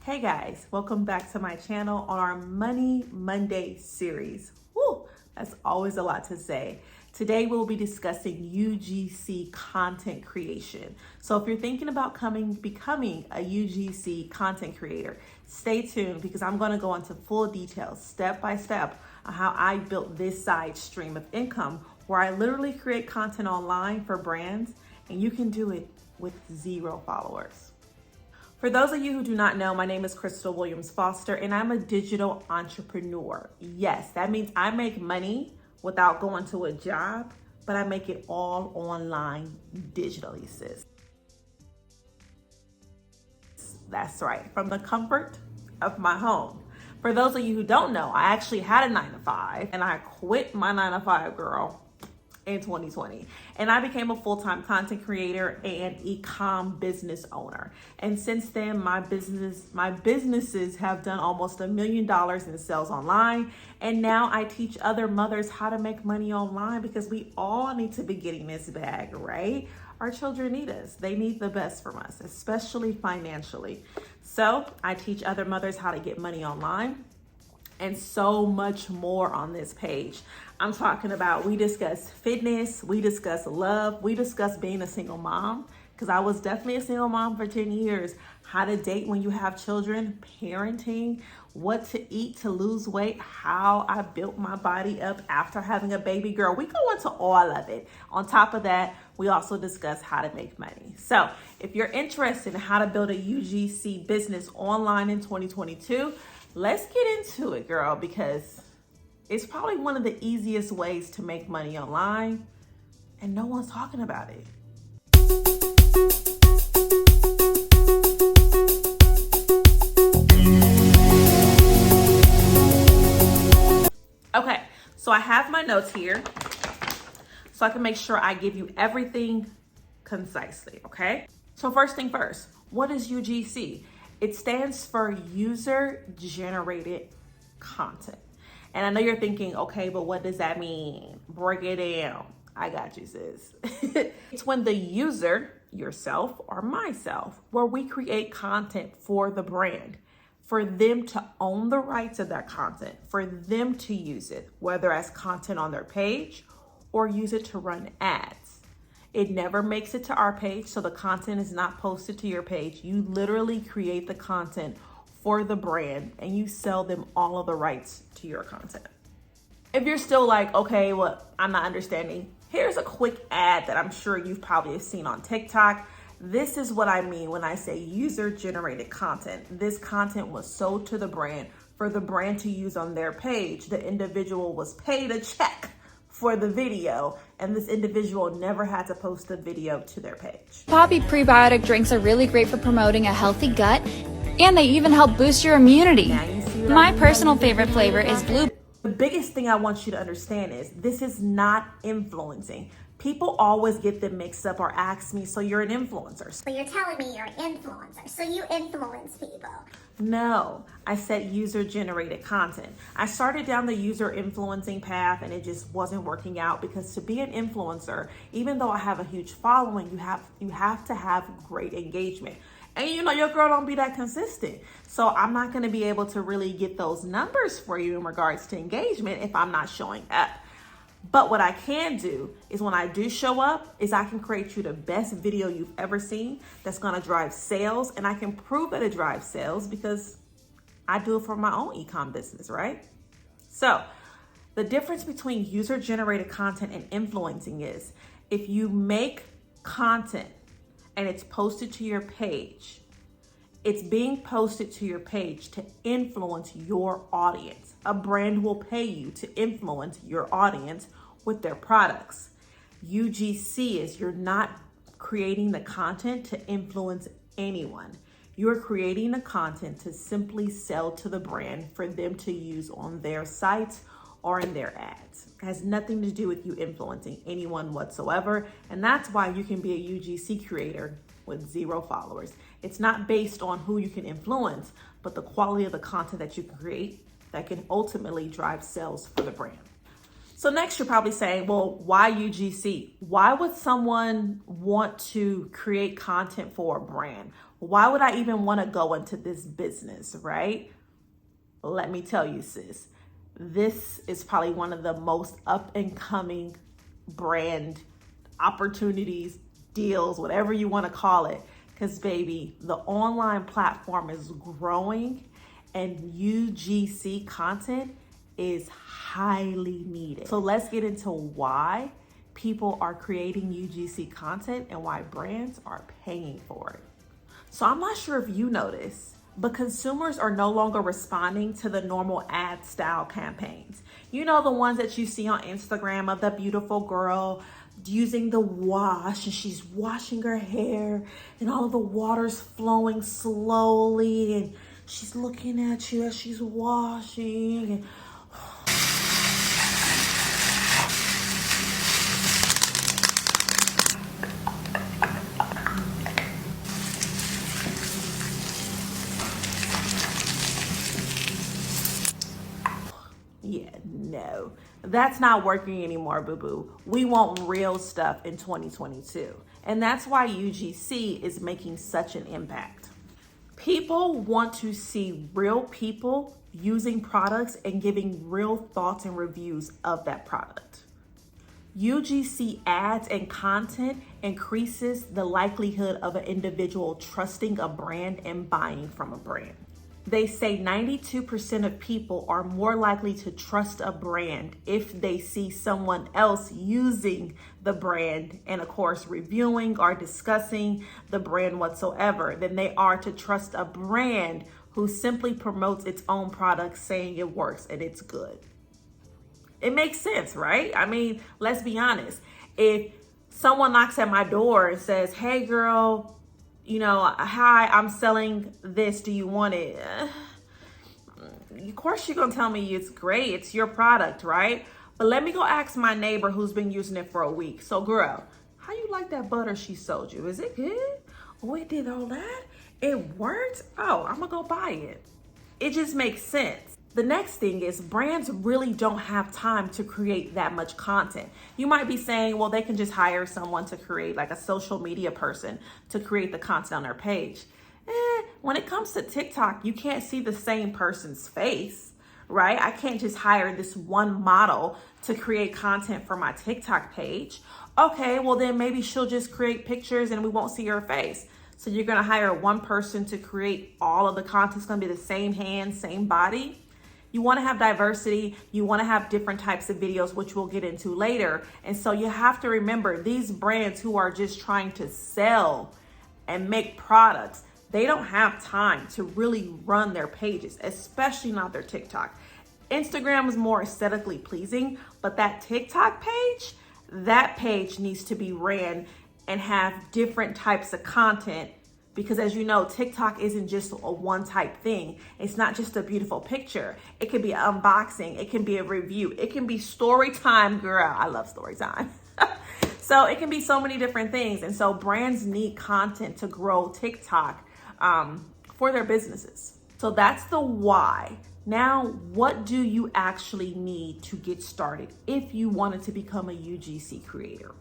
Hey guys, welcome back to my channel on our Money Monday series. Woo, that's always a lot to say. Today we'll be discussing UGC content creation. So if you're thinking about becoming a UGC content creator, stay tuned because I'm going to go into full details, step by step, on how I built this side stream of income where I literally create content online for brands and you can do it with 0 followers. For those of you who do not know, my name is Crystal Williams Foster and I'm a digital entrepreneur. Yes, that means I make money without going to a job, but I make it all online digitally, sis. That's right, from the comfort of my home. For those of you who don't know, I actually had a 9-to-5 and I quit my 9-to-5, girl, in 2020. And I became a full-time content creator and e-com business owner. And since then, my businesses have done almost $1 million in sales online. And now I teach other mothers how to make money online because we all need to be getting this bag, right? Our children need us. They need the best from us, especially financially. So I teach other mothers how to get money online and so much more on this page. I'm talking about, we discuss fitness, we discuss love, we discuss being a single mom, because I was definitely a single mom for 10 years, how to date when you have children, parenting, what to eat to lose weight, how I built my body up after having a baby girl. We go into all of it. On top of that, we also discuss how to make money. So if you're interested in how to build a UGC business online in 2022, let's get into it, girl, because it's probably one of the easiest ways to make money online and no one's talking about it. Okay, so I have my notes here so I can make sure I give you everything concisely, okay? So first thing first, what is UGC? It stands for user generated content. And I know you're thinking, okay, but what does that mean? Break it down. I got you, sis. It's when the user, yourself or myself, where we create content for the brand, for them to own the rights of that content, for them to use it, whether as content on their page or use it to run ads. It never makes it to our page, so the content is not posted to your page. You literally create the content for the brand and you sell them all of the rights to your content. If you're still like, okay, well, I'm not understanding, here's a quick ad that I'm sure you've probably seen on TikTok. This is what I mean when I say user-generated content. This content was sold to the brand for the brand to use on their page. The individual was paid a check for the video, and this individual never had to post the video to their page. Poppy prebiotic drinks are really great for promoting a healthy gut, and they even help boost your immunity. My personal favorite flavor is blue. The biggest thing I want you to understand is this is not influencing. People always get them mixed up or ask me, so you're an influencer. So you're telling me you're an influencer, so you influence people. No, I said user-generated content. I started down the user influencing path and it just wasn't working out because to be an influencer, even though I have a huge following, you have to have great engagement. And you know, your girl don't be that consistent. So I'm not gonna be able to really get those numbers for you in regards to engagement if I'm not showing up. But what I can do is when I do show up is I can create you the best video you've ever seen that's gonna drive sales, and I can prove that it drives sales because I do it for my own e-com business, right? So the difference between user-generated content and influencing is if you make content and it's posted to your page, it's being posted to your page to influence your audience. A brand will pay you to influence your audience with their products. UGC is you're not creating the content to influence anyone. You're creating the content to simply sell to the brand for them to use on their sites or in their ads. It has nothing to do with you influencing anyone whatsoever. And that's why you can be a UGC creator with 0 followers. It's not based on who you can influence, but the quality of the content that you can create that can ultimately drive sales for the brand. So next you're probably saying, well, why UGC? Why would someone want to create content for a brand? Why would I even want to go into this business, right? Let me tell you, sis, this is probably one of the most up and coming brand opportunities, deals, whatever you want to call it. Because baby, the online platform is growing and UGC content is highly needed. So let's get into why people are creating UGC content and why brands are paying for it. So I'm not sure if you know this, but consumers are no longer responding to the normal ad style campaigns. You know, the ones that you see on Instagram of the beautiful girl using the wash and she's washing her hair and all of the water's flowing slowly and she's looking at you as she's washing. And yeah, no, that's not working anymore, boo-boo. We want real stuff in 2022. And that's why UGC is making such an impact. People want to see real people using products and giving real thoughts and reviews of that product. UGC ads and content increases the likelihood of an individual trusting a brand and buying from a brand. They say 92% of people are more likely to trust a brand if they see someone else using the brand and, of course, reviewing or discussing the brand whatsoever than they are to trust a brand who simply promotes its own product saying it works and it's good. It makes sense, right? I mean, let's be honest. If someone knocks at my door and says, "Hey, girl, you know, hi, I'm selling this. Do you want it?" Of course, you're going to tell me it's great. It's your product, right? But let me go ask my neighbor who's been using it for a week. "So, girl, how you like that butter she sold you? Is it good? Oh, it did all that? It worked? Oh, I'm going to go buy it." It just makes sense. The next thing is brands really don't have time to create that much content. You might be saying, well, they can just hire someone to create, like a social media person to create the content on their page. When it comes to TikTok, you can't see the same person's face, right? I can't just hire this one model to create content for my TikTok page. Okay, well then maybe she'll just create pictures and we won't see her face. So you're gonna hire one person to create all of the content. It's gonna be the same hands, same body. You want to have diversity. You want to have different types of videos, which we'll get into later. And so you have to remember, these brands who are just trying to sell and make products, they don't have time to really run their pages, especially not their TikTok. Instagram is more aesthetically pleasing, but that TikTok page, that page needs to be ran and have different types of content. Because as you know, TikTok isn't just a one type thing. It's not just a beautiful picture. It could be an unboxing. It can be a review. It can be story time, girl. I love story time. So it can be so many different things. And so brands need content to grow TikTok for their businesses. So that's the why. Now, what do you actually need to get started if you wanted to become a UGC creator?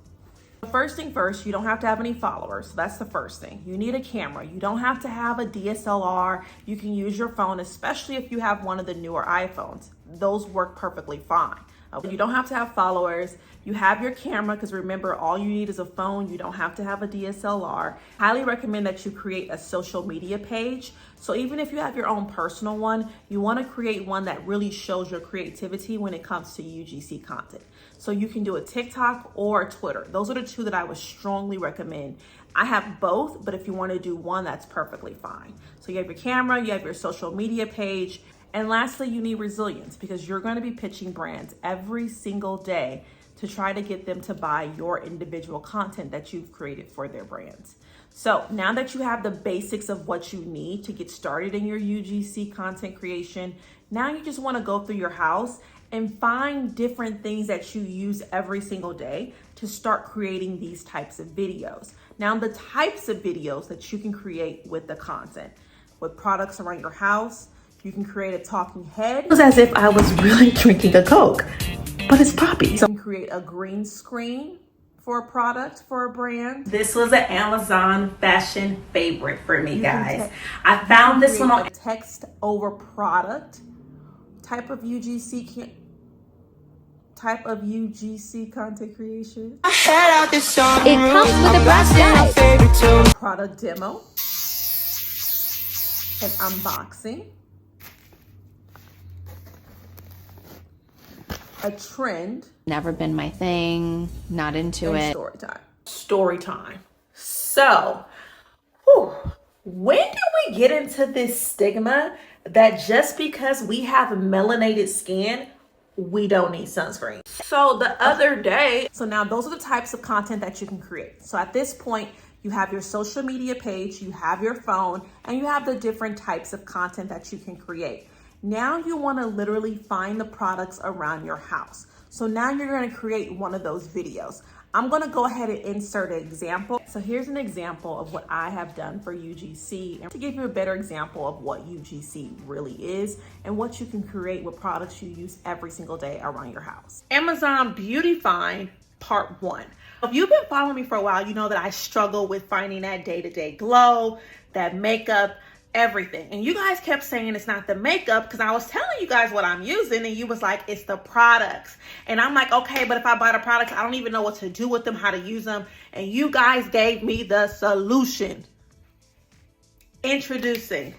First thing first, you don't have to have any followers. So that's the first thing. You need a camera. You don't have to have a DSLR. You can use your phone, especially if you have one of the newer iPhones. Those work perfectly fine. You don't have to have followers. You have your camera, because remember, all you need is a phone. You don't have to have a DSLR. Highly recommend that you create a social media page. So even if you have your own personal one, you want to create one that really shows your creativity when it comes to UGC content. So you can do a TikTok or a Twitter. Those are the two that I would strongly recommend. I have both, but if you want to do one, that's perfectly fine. So you have your camera, you have your social media page. And lastly, you need resilience, because you're going to be pitching brands every single day to try to get them to buy your individual content that you've created for their brands. So now that you have the basics of what you need to get started in your UGC content creation, now you just want to go through your house and find different things that you use every single day to start creating these types of videos. Now, the types of videos that you can create with the content, with products around your house, you can create a talking head. It was as if I was really drinking a Coke, but it's poppy. So you can create a green screen for a product, for a brand. This was an Amazon fashion favorite for me, guys. I found this one on text over product type of UGC content creation. It comes with a brush guide, Product demo, an unboxing, a trend, never been my thing, not into and it. Story time. So, when did we get into this stigma that just because we have melanated skin, we don't need sunscreen? So the other day, so now those are the types of content that you can create. So at this point, you have your social media page, you have your phone, and you have the different types of content that you can create. Now you want to literally find the products around your house. So now you're going to create one of those videos. I'm going to go ahead and insert an example. So here's an example of what I have done for UGC, and to give you a better example of what UGC really is and what you can create with products you use every single day around your house. Amazon Beauty Find Part 1. If you've been following me for a while, you know that I struggle with finding that day-to-day glow, that makeup, everything. And you guys kept saying it's not the makeup because I was telling you guys what I'm using, and you was like, it's the products. And I'm like, okay, but if I buy the products, I don't even know what to do with them, how to use them. And you guys gave me the solution. Introducing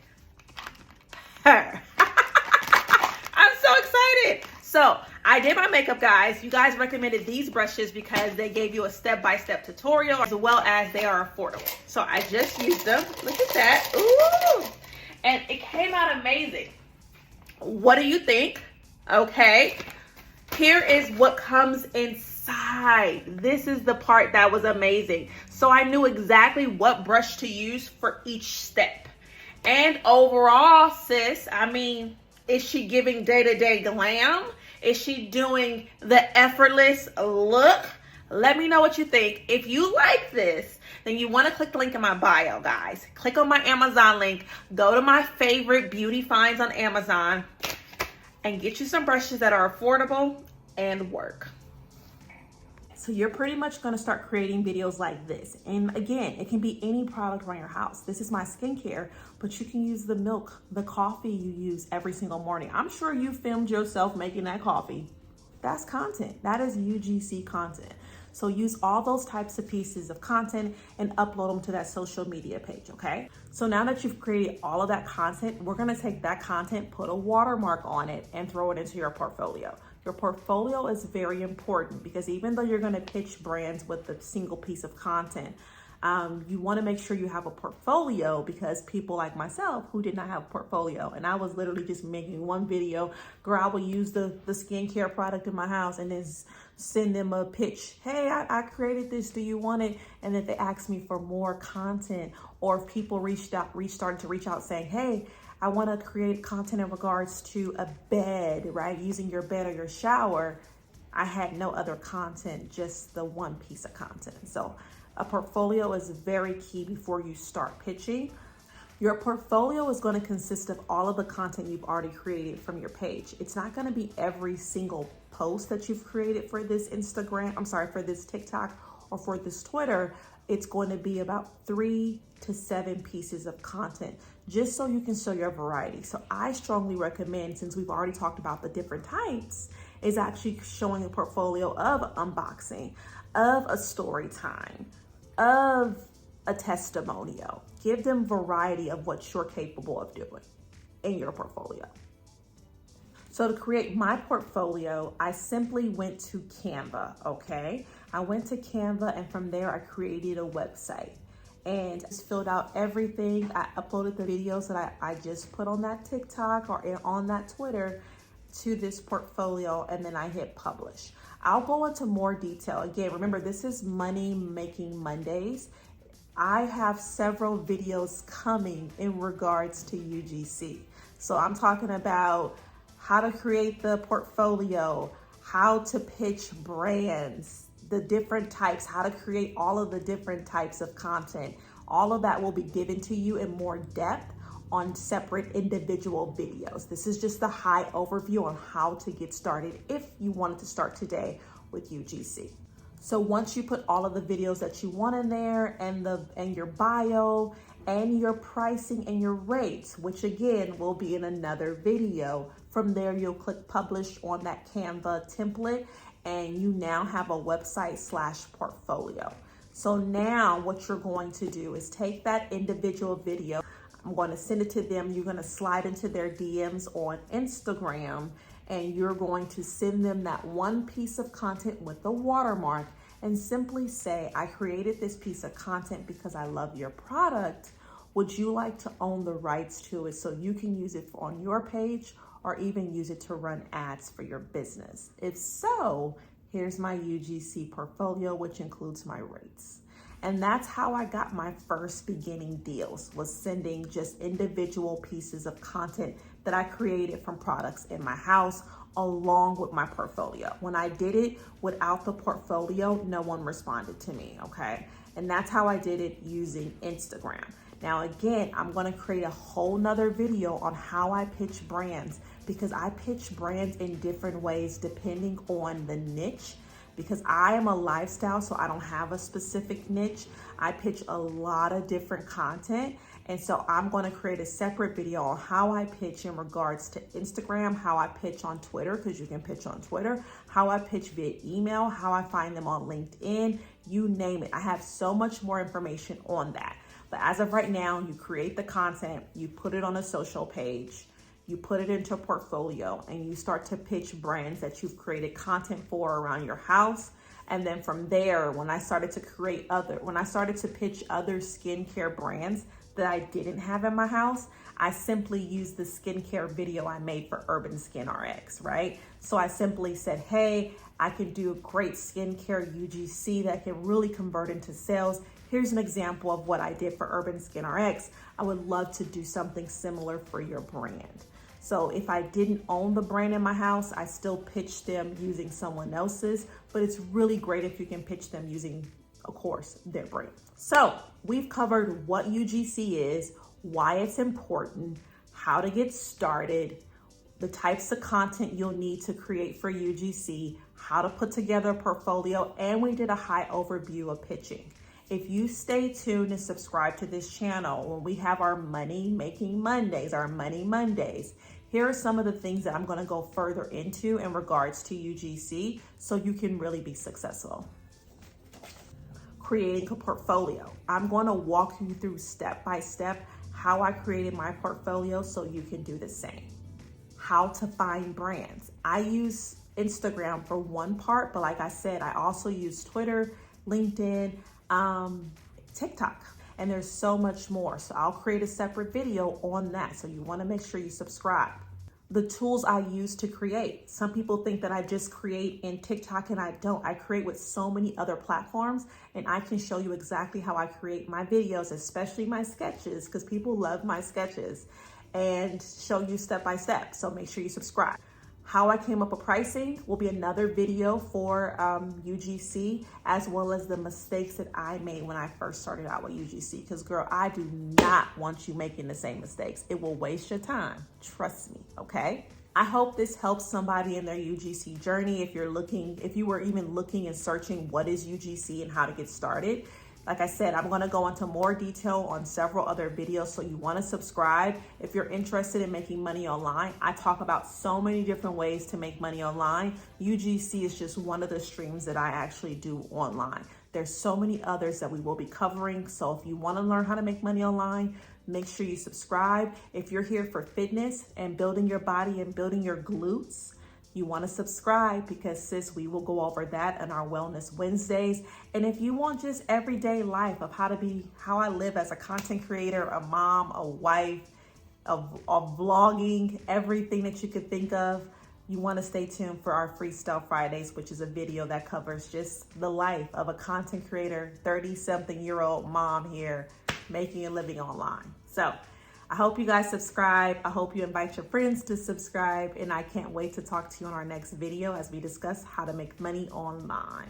her. I'm so excited. So I did my makeup, guys. You guys recommended these brushes because they gave you a step-by-step tutorial, as well as they are affordable. So I just used them. Look at that. Ooh. And it came out amazing. What do you think? Okay. Here is what comes inside. This is the part that was amazing. So I knew exactly what brush to use for each step. And overall, sis, I mean, is she giving day-to-day glam? Is she doing the effortless look? Let me know what you think. If you like this, then you want to click the link in my bio, guys. Click on my Amazon link. Go to my favorite beauty finds on Amazon and get you some brushes that are affordable and work. So you're pretty much going to start creating videos like this. And again, it can be any product around your house. This is my skincare, but you can use the milk, the coffee you use every single morning. I'm sure you filmed yourself making that coffee. That's content. That is UGC content. So use all those types of pieces of content and upload them to that social media page, okay? So now that you've created all of that content, we're gonna take that content, put a watermark on it, and throw it into your portfolio. Your portfolio is very important because even though you're gonna pitch brands with a single piece of content, you wanna make sure you have a portfolio, because people like myself who did not have a portfolio, and I was literally just making one video, girl, I will use the skincare product in my house and then send them a pitch. Hey, I created this, do you want it? And then they asked me for more content, or if people started to reach out saying, hey, I want to create content in regards to a bed, right? Using your bed or your shower. I had no other content, just the one piece of content. So a portfolio is very key before you start pitching. Your portfolio is going to consist of all of the content you've already created from your page. It's not going to be every single post that you've created for this for this TikTok or for this Twitter. It's going to be about 3 to 7 pieces of content, just so you can show your variety. So I strongly recommend, since we've already talked about the different types, is actually showing a portfolio of unboxing, of a story time, of a testimonial. Give them variety of what you're capable of doing in your portfolio. So to create my portfolio, I simply went to Canva, okay? I went to Canva, and from there I created a website and just filled out everything. I uploaded the videos that I just put on that TikTok or on that Twitter to this portfolio, and then I hit publish. I'll go into more detail. Again, remember, this is Money Making Mondays. I have several videos coming in regards to UGC. So I'm talking about how to create the portfolio, how to pitch brands, the different types, how to create all of the different types of content. All of that will be given to you in more depth on separate individual videos. This is just the high overview on how to get started if you wanted to start today with UGC. So once you put all of the videos that you want in there and your bio and your pricing and your rates, which again will be in another video, from there you'll click publish on that Canva template and you now have a website/portfolio. So now what you're going to do is take that individual video. I'm going to send it to them. You're going to slide into their DMs on Instagram and you're going to send them that one piece of content with the watermark and simply say, I created this piece of content because I love your product. Would you like to own the rights to it so you can use it on your page or even use it to run ads for your business? If so, here's my UGC portfolio, which includes my rates. And that's how I got my first beginning deals, was sending just individual pieces of content that I created from products in my house along with my portfolio. When I did it without the portfolio, no one responded to me, okay? And that's how I did it using Instagram. Now again, I'm gonna create a whole nother video on how I pitch brands, because I pitch brands in different ways depending on the niche. Because I am a lifestyle, so I don't have a specific niche. I pitch a lot of different content. And so I'm gonna create a separate video on how I pitch in regards to Instagram, how I pitch on Twitter, because you can pitch on Twitter, how I pitch via email, how I find them on LinkedIn, you name it. I have so much more information on that. But as of right now, you create the content, you put it on a social page, you put it into a portfolio, and you start to pitch brands that you've created content for around your house. And then from there, when I started to pitch other skincare brands that I didn't have in my house, I simply used the skincare video I made for Urban Skin RX, right? So I simply said, hey, I can do a great skincare UGC that can really convert into sales. Here's an example of what I did for Urban Skin RX. I would love to do something similar for your brand. So if I didn't own the brand in my house, I still pitched them using someone else's, but it's really great if you can pitch them using, of course, their brand. So we've covered what UGC is, why it's important, how to get started, the types of content you'll need to create for UGC, how to put together a portfolio, and we did a high overview of pitching. If you stay tuned and subscribe to this channel, when we have our Money Making Mondays, our Money Mondays, here are some of the things that I'm going to go further into in regards to UGC so you can really be successful. Creating a portfolio. I'm going to walk you through step by step how I created my portfolio so you can do the same. How to find brands. I use Instagram for one part, but like I said, I also use Twitter, LinkedIn, TikTok, and there's so much more. So I'll create a separate video on that. So you want to make sure you subscribe. The tools I use to create. Some people think that I just create in TikTok, and I don't. I create with so many other platforms, and I can show you exactly how I create my videos, especially my sketches, because people love my sketches, and show you step by step. So make sure you subscribe. How I came up with pricing will be another video for UGC, as well as the mistakes that I made when I first started out with UGC. Because girl, I do not want you making the same mistakes. It will waste your time. Trust me, okay? I hope this helps somebody in their UGC journey. If you were even looking and searching what is UGC and how to get started. Like I said, I'm going to go into more detail on several other videos, so you want to subscribe. If you're interested in making money online, I talk about so many different ways to make money online. UGC is just one of the streams that I actually do online. There's so many others that we will be covering. So if you want to learn how to make money online, make sure you subscribe. If you're here for fitness and building your body and building your glutes, you want to subscribe, because sis, we will go over that on our Wellness Wednesdays. And if you want just everyday life of how I live as a content creator, a mom, a wife, of vlogging, everything that you could think of, you want to stay tuned for our Freestyle Fridays, which is a video that covers just the life of a content creator, 30-something-year-old mom here making a living online. So I hope you guys subscribe. I hope you invite your friends to subscribe, and I can't wait to talk to you on our next video as we discuss how to make money online.